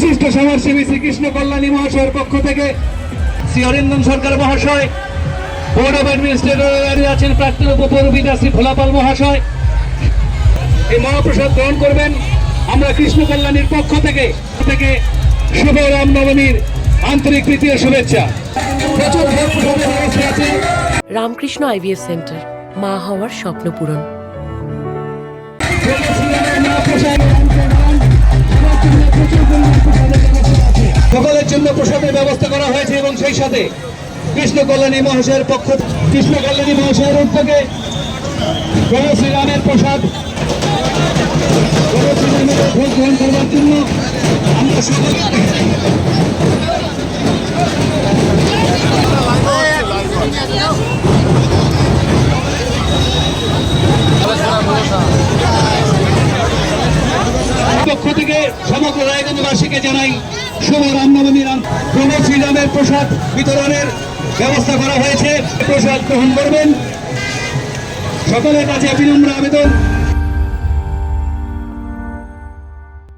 বিশিষ্ট সমাজসেবী শ্রীকৃষ্ণ কল্যাণী মহাশয়ের পক্ষ থেকে শ্রী অরিন্দম সরকার মহাশয়, বোর্ড অব অ্যাডমিনিস্ট্রেটর আছেন প্রাক্তন উপপৌরপিতা শ্রী ভোলাপাল মহাশয় এই মহাপ্রসাদ গ্রহণ করবেন। আমরা কৃষ্ণ কল্যাণীর পক্ষ থেকে শুভ রামনবমীর আন্তরিক প্রীতীয় শুভেচ্ছা। প্রচুর প্রসাদের ব্যবস্থা আছে। রামকৃষ্ণ আইভিএফ সেন্টার, মা হওয়ার স্বপ্ন পূরণ। সকলের জন্য প্রসাদের ব্যবস্থা করা হয়েছে এবং সেই সাথে কৃষ্ণ কল্যাণী মহাশয়ের কৃষ্ণ কল্যাণী মহাশয়ের উদ্যোগে প্রভু শ্রীরামের প্রসাদ প্রভু শ্রীরামের ভোগ গ্রহণ করবার জন্য আমরা সকলে পক্ষ থেকে সমগ্র রায়গঞ্জবাসীকে জানাই শুভ রামনবমীর প্রভু শ্রীরামের প্রসাদ বিতরণের ব্যবস্থা করা হয়েছে। প্রসাদ গ্রহণ করবেন। সকলের কাছে বিনম্র আবেদন